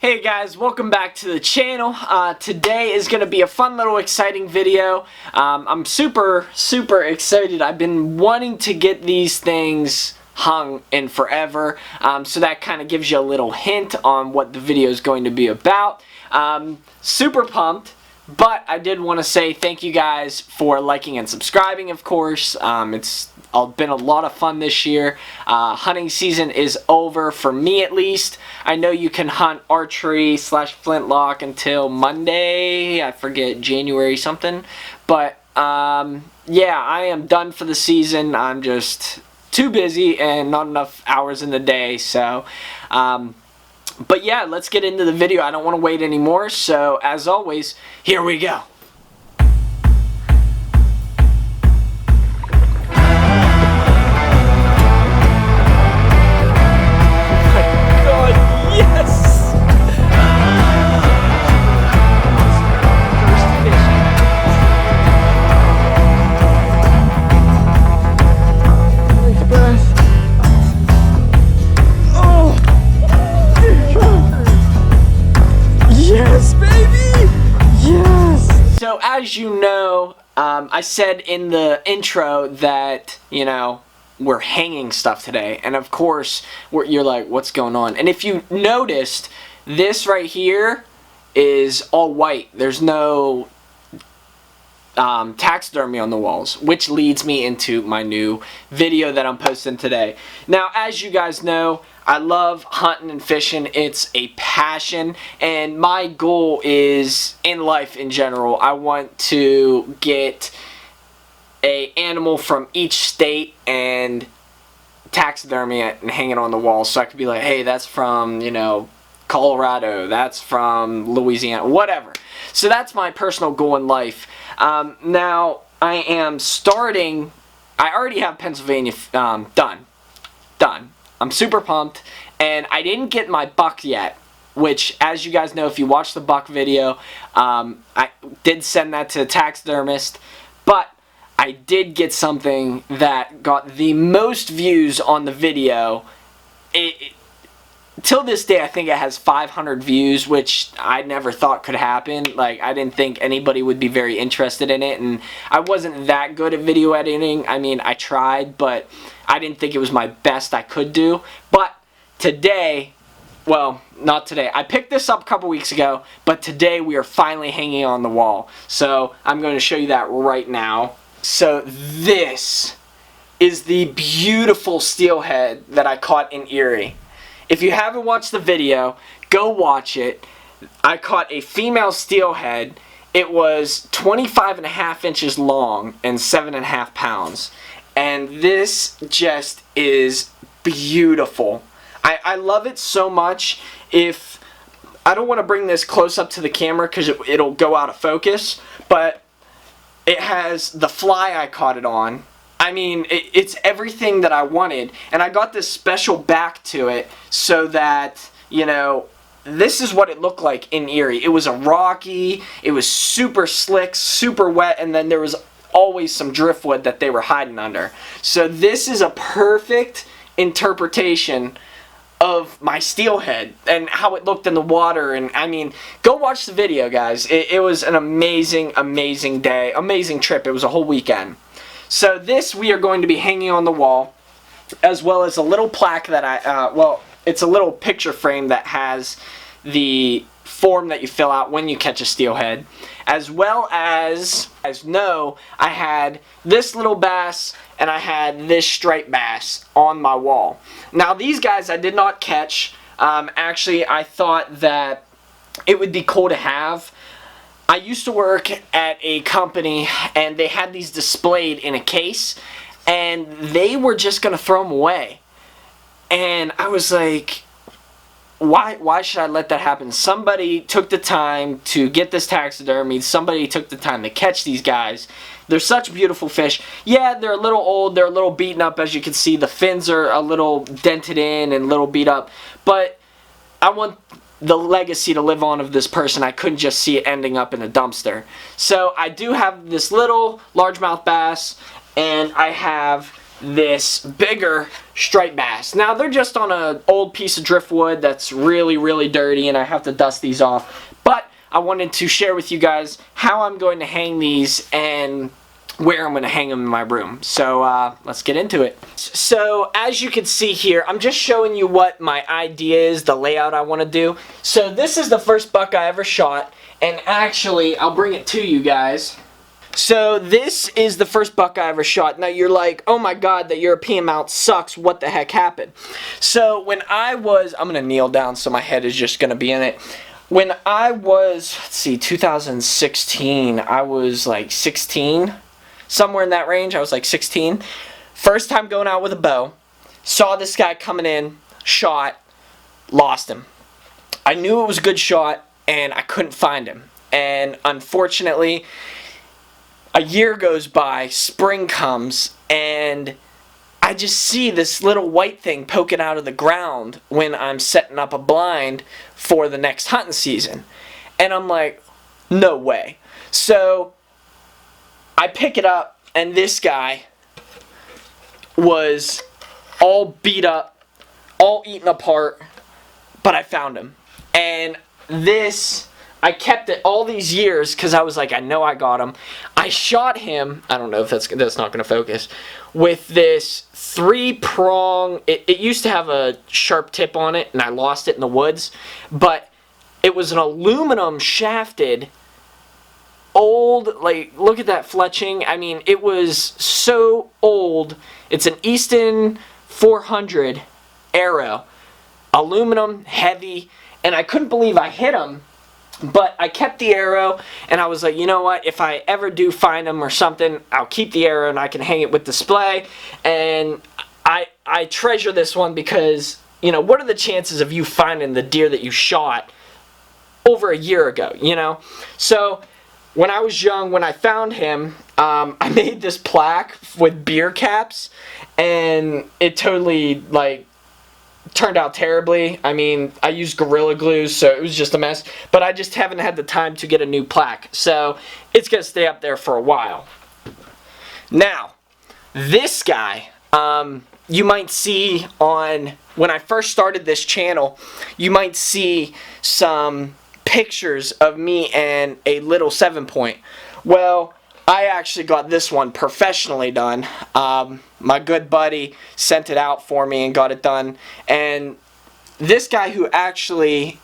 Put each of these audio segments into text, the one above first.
Hey guys, welcome back to the channel. Today is going to be a fun little exciting video. I'm super excited. I've been wanting to get these things hung in forever, so that kind of gives you a little hint on what the video is going to be about. Super pumped. But I did want to say thank you guys for liking and subscribing, of course. It's been a lot of fun this year. Hunting season is over, for me at least. I know you can hunt archery / flintlock until Monday. I forget, January something. But yeah, I am done for the season. I'm just too busy and not enough hours in the day. So but yeah, let's get into the video. I don't want to wait anymore, so as always, here we go. So as you know, I said in the intro that, you know, we're hanging stuff today. And of course, you're like, what's going on? And if you noticed, this right here is all white. There's no taxidermy on the walls, which leads me into my new video that I'm posting today. Now, as you guys know, I love hunting and fishing. It's a passion, and my goal is, in life in general, I want to get an animal from each state and taxidermy it and hang it on the wall, so I could be like, hey, that's from, you know, Colorado, that's from Louisiana, whatever. So that's my personal goal in life. Now, I am starting, I already have Pennsylvania done. I'm super pumped, and I didn't get my buck yet, which, as you guys know, if you watched the buck video, I did send that to the taxidermist, but I did get something that got the most views on the video. Till this day, I think it has 500 views, which I never thought could happen. Like, I didn't think anybody would be very interested in it, and I wasn't that good at video editing. I mean, I tried, but I didn't think it was my best I could do. But today, well, not today. I picked this up a couple weeks ago, but today we are finally hanging on the wall. So I'm going to show you that right now. So this is the beautiful steelhead that I caught in Erie. If you haven't watched the video, go watch it. I caught a female steelhead. It was 25.5 inches long and 7.5 pounds. And this just is beautiful. I love it so much. I don't want to bring this close up to the camera because it'll go out of focus, but it has the fly I caught it on. I mean, it's everything that I wanted, and I got this special back to it so that, you know, this is what it looked like in Erie. It was a rocky, it was super slick, super wet, and then there was always some driftwood that they were hiding under. So this is a perfect interpretation of my steelhead and how it looked in the water. And I mean, go watch the video, guys. It was an amazing day, amazing trip. It was a whole weekend. So this we are going to be hanging on the wall, as well as a little plaque that well, it's a little picture frame that has the form that you fill out when you catch a steelhead, as well as know, I had this little bass and I had this striped bass on my wall. Now these guys I did not catch. Actually, I thought that it would be cool to have. I used to work at a company, and they had these displayed in a case, and they were just going to throw them away. And I was like, why should I let that happen? Somebody took the time to get this taxidermy. Somebody took the time to catch these guys. They're such beautiful fish. Yeah, they're a little old. They're a little beaten up, as you can see. The fins are a little dented in and a little beat up. But I want the legacy to live on of this person. I couldn't just see it ending up in a dumpster. So I do have this little largemouth bass, and I have this bigger striped bass. Now they're just on an old piece of driftwood that's really, really dirty, and I have to dust these off. But I wanted to share with you guys how I'm going to hang these and where I'm going to hang them in my room. So let's get into it. So as you can see here, I'm just showing you what my idea is, the layout I want to do. So this is the first buck I ever shot, and actually I'll bring it to you guys. So this is the first buck I ever shot. Now you're like, oh my god, that European mount sucks, what the heck happened? So when I'm going to kneel down so my head is just going to be in it. When I was, let's see, 2016, I was like 16, somewhere in that range. I was like 16. First time going out with a bow, saw this guy coming in, shot, lost him. I knew it was a good shot, and I couldn't find him. And unfortunately, a year goes by, spring comes, and I just see this little white thing poking out of the ground when I'm setting up a blind for the next hunting season. And I'm like, no way. So I pick it up, and this guy was all beat up, all eaten apart, but I found him. And this, I kept it all these years because I was like, I know I got him. I shot him, I don't know if that's not going to focus, with this 3-prong, it used to have a sharp tip on it, and I lost it in the woods, but it was an aluminum shafted, old, like, look at that fletching. I mean, it was so old. It's an Easton 400 arrow, aluminum, heavy, and I couldn't believe I hit him. But I kept the arrow, and I was like, you know what, if I ever do find him or something, I'll keep the arrow and I can hang it with display. And I treasure this one because, you know, what are the chances of you finding the deer that you shot over a year ago, you know? So when I was young, when I found him, I made this plaque with beer caps, and it totally, like, turned out terribly. I mean, I used Gorilla Glue, so it was just a mess. But I just haven't had the time to get a new plaque. So it's going to stay up there for a while. Now, this guy, you might see on, when I first started this channel, you might see some pictures of me and a little 7-point. Well, I actually got this one professionally done. My good buddy sent it out for me and got it done. And this guy who actually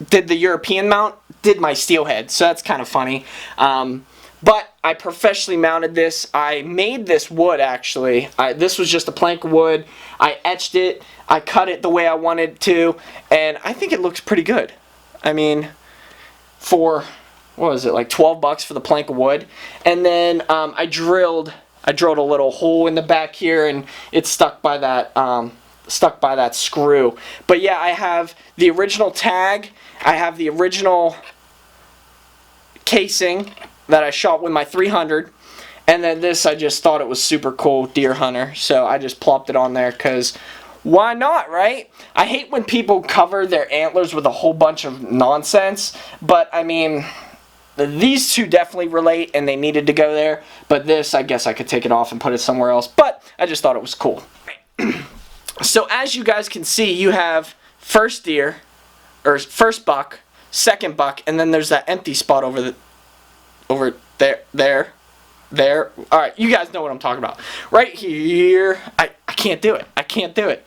did the European mount did my steelhead, so that's kind of funny. But I professionally mounted this. I made this wood, actually. This was just a plank of wood. I etched it. I cut it the way I wanted to. And I think it looks pretty good. I mean, for, what was it, like 12 bucks for the plank of wood. And then I drilled a little hole in the back here, and it's stuck by that screw. But yeah, I have the original tag. I have the original casing that I shot with my 300. And then this, I just thought it was super cool, deer hunter. So I just plopped it on there because why not, right? I hate when people cover their antlers with a whole bunch of nonsense. But I mean, these two definitely relate, and they needed to go there. But this, I guess I could take it off and put it somewhere else. But I just thought it was cool. So as you guys can see, you have first deer, or first buck, second buck, and then there's that empty spot over there. Alright, you guys know what I'm talking about. Right here, I can't do it. I can't do it.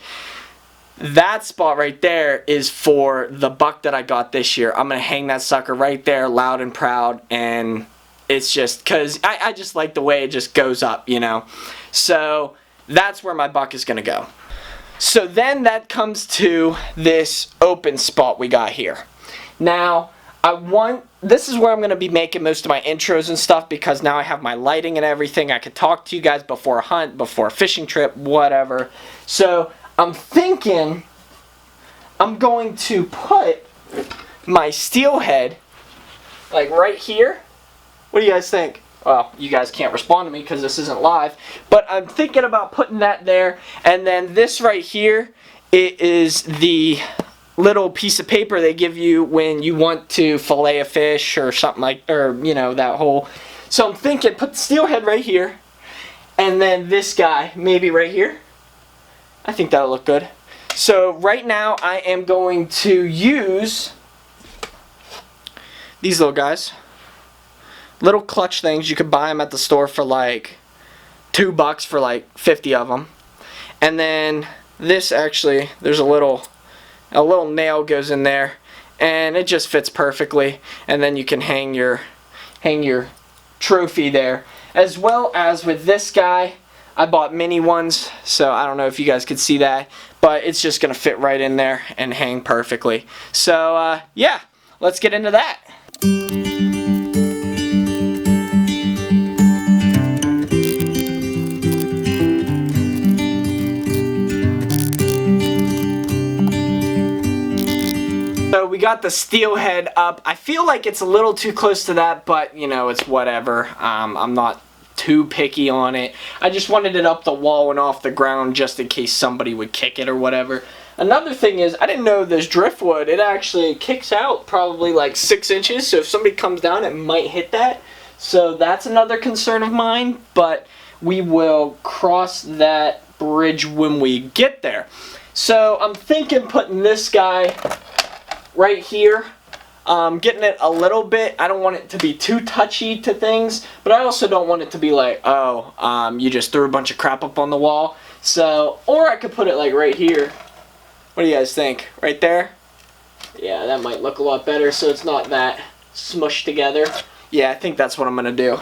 That spot right there is for the buck that I got this year. I'm going to hang that sucker right there, loud and proud, and it's just, because I just like the way it just goes up, you know. So that's where my buck is going to go. So then that comes to this open spot we got here. Now, this is where I'm going to be making most of my intros and stuff, because now I have my lighting and everything. I could talk to you guys before a hunt, before a fishing trip, whatever. So I'm thinking I'm going to put my steelhead like right here. What do you guys think? Well, you guys can't respond to me because this isn't live, but I'm thinking about putting that there. And then this right here, it is the little piece of paper they give you when you want to fillet a fish or something like, or you know, that whole. So I'm thinking put the steelhead right here, And then this guy, maybe right here. I think that'll look good. So right now I am going to use these little guys. Little clutch things. You could buy them at the store for like $2 for like 50 of them. And then this, actually, there's a little nail goes in there, and it just fits perfectly. And then you can hang your trophy there. As well as with this guy, I bought mini ones, so I don't know if you guys could see that, but it's just gonna fit right in there and hang perfectly. So yeah, let's get into that. So we got the steelhead up. I feel like it's a little too close to that, but you know, it's whatever. I'm not too picky on it. I just wanted it up the wall and off the ground just in case somebody would kick it or whatever. Another thing is, I didn't know this driftwood, it actually kicks out probably like 6 inches, so if somebody comes down it might hit that. So that's another concern of mine, but we will cross that bridge when we get there. So I'm thinking putting this guy right here, getting it a little bit. I don't want it to be too touchy to things, but I also don't want it to be like, oh, you just threw a bunch of crap up on the wall. So, or I could put it like right here. What do you guys think? Right there? Yeah, that might look a lot better so it's not that smushed together. Yeah, I think that's what I'm gonna do.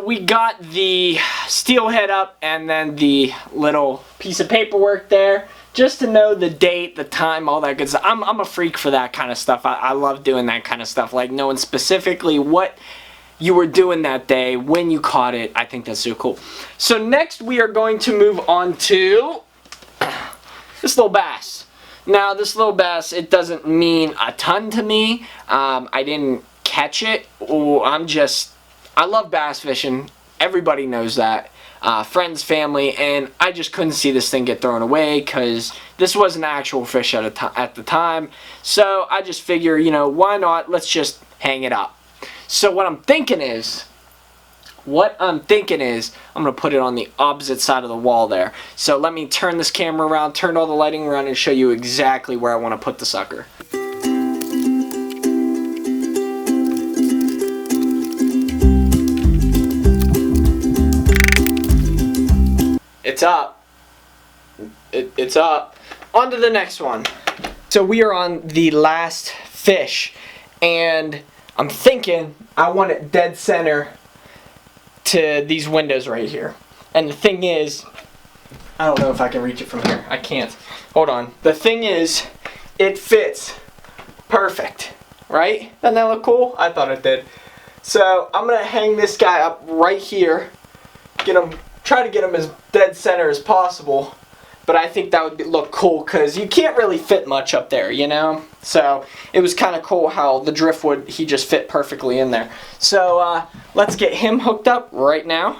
We got the steelhead up and then the little piece of paperwork there just to know the date, the time, all that good stuff. I'm a freak for that kind of stuff. I love doing that kind of stuff, like knowing specifically what you were doing that day, when you caught it. I think that's so cool. So next we are going to move on to this little bass. Now this little bass, it doesn't mean a ton to me. I didn't catch it. I love bass fishing. Everybody knows that. Friends, family, and I just couldn't see this thing get thrown away because this was an actual fish at the time. So I just figure, you know, why not? Let's just hang it up. So what I'm thinking is, I'm going to put it on the opposite side of the wall there. So let me turn this camera around, turn all the lighting around, and show you exactly where I want to put the sucker. It's up. It's up. On to the next one. So we are on the last fish, and I'm thinking I want it dead center to these windows right here. And the thing is, I don't know if I can reach it from here. I can't. Hold on. The thing is, it fits perfect, right? Doesn't that look cool? I thought it did. So I'm gonna hang this guy up right here. Try to get him as dead center as possible, but I think that would look cool because you can't really fit much up there, you know? So it was kind of cool how the driftwood, he just fit perfectly in there. So let's get him hooked up right now.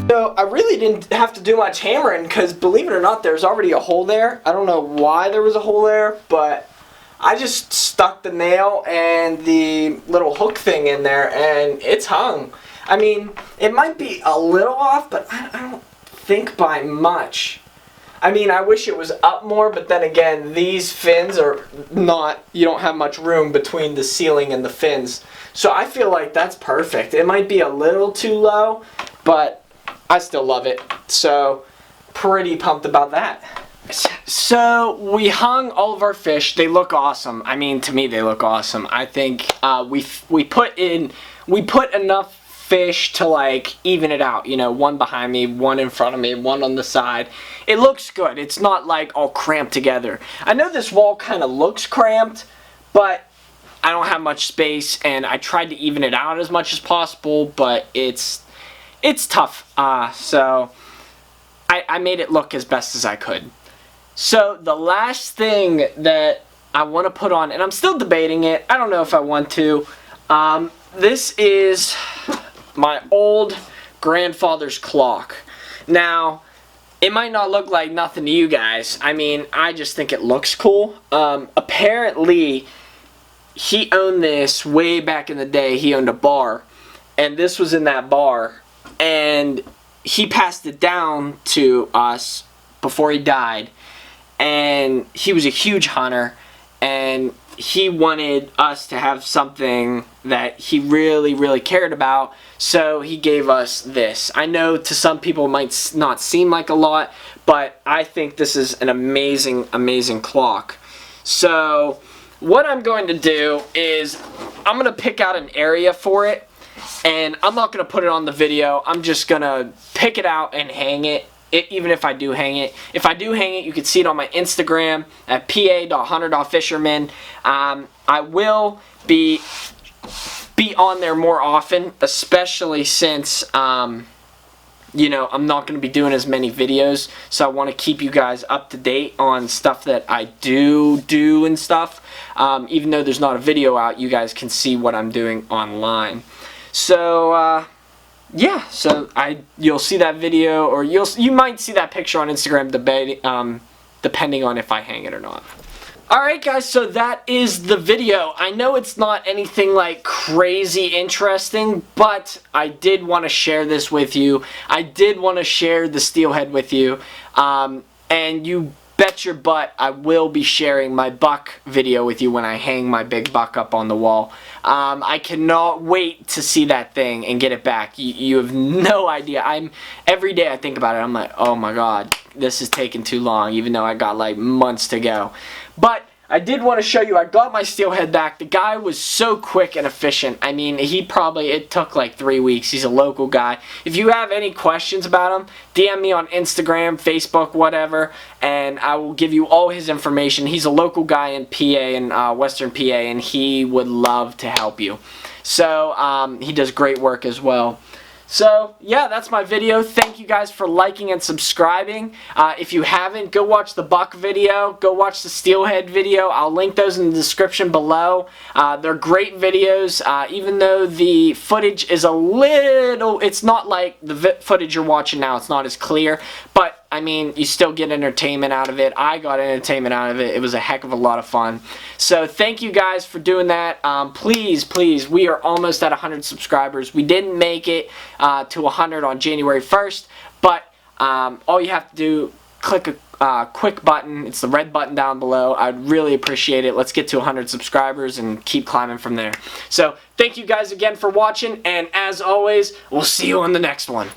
So I really didn't have to do much hammering because, believe it or not, there's already a hole there. I don't know why there was a hole there, but I just stuck the nail and the little hook thing in there and it's hung. I mean, it might be a little off, but I don't think by much. I mean, I wish it was up more, but then again, these fins are not, you don't have much room between the ceiling and the fins. So I feel like that's perfect. It might be a little too low, but I still love it. So pretty pumped about that. So we hung all of our fish. They look awesome. I mean, to me, they look awesome. I think we put enough fish to like even it out. You know, one behind me, one in front of me, one on the side. It looks good. It's not like all cramped together. I know this wall kind of looks cramped, but I don't have much space, and I tried to even it out as much as possible, but it's tough. So I made it look as best as I could. So the last thing that I want to put on, and I'm still debating it, I don't know if I want to, this is my old grandfather's clock. Now, it might not look like nothing to you guys. I mean, I just think it looks cool. Apparently, he owned this way back in the day. He owned a bar, and this was in that bar, and he passed it down to us before he died, and he was a huge hunter, and he wanted us to have something that he really, really cared about, so he gave us this. I know to some people it might not seem like a lot, but I think this is an amazing, amazing clock. So what I'm going to do is I'm going to pick out an area for it, and I'm not going to put it on the video. I'm just going to pick it out and hang it. Even if I do hang it. If I do hang it, you can see it on my Instagram at PA.Hunter.Fisherman. I will be on there more often, especially since, you know, I'm not going to be doing as many videos. So I want to keep you guys up to date on stuff that I do and stuff. Even though there's not a video out, you guys can see what I'm doing online. So, yeah, so you'll see that video, or you might see that picture on Instagram, depending on if I hang it or not. Alright guys, so that is the video. I know it's not anything like crazy interesting, but I did want to share this with you. I did want to share the steelhead with you, and you bet your butt I will be sharing my buck video with you when I hang my big buck up on the wall. I cannot wait to see that thing and get it back. You have no idea. Every day I think about it, I'm like, oh my god, this is taking too long, even though I got like months to go. But I did want to show you, I got my steelhead back. The guy was so quick and efficient. I mean, it took like 3 weeks. He's a local guy. If you have any questions about him, DM me on Instagram, Facebook, whatever, and I will give you all his information. He's a local guy in PA, in Western PA, and he would love to help you. So, he does great work as well. So, yeah, that's my video. Thank you guys for liking and subscribing. If you haven't, go watch the buck video. Go watch the steelhead video. I'll link those in the description below. They're great videos, even though the footage is a little... It's not like the footage you're watching now. It's not as clear. But, I mean, you still get entertainment out of it. I got entertainment out of it. It was a heck of a lot of fun. So, thank you guys for doing that. Please, please, we are almost at 100 subscribers. We didn't make it to 100 on January 1st, but all you have to do, click a quick button. It's the red button down below. I'd really appreciate it. Let's get to 100 subscribers and keep climbing from there. So, thank you guys again for watching, and as always, we'll see you on the next one.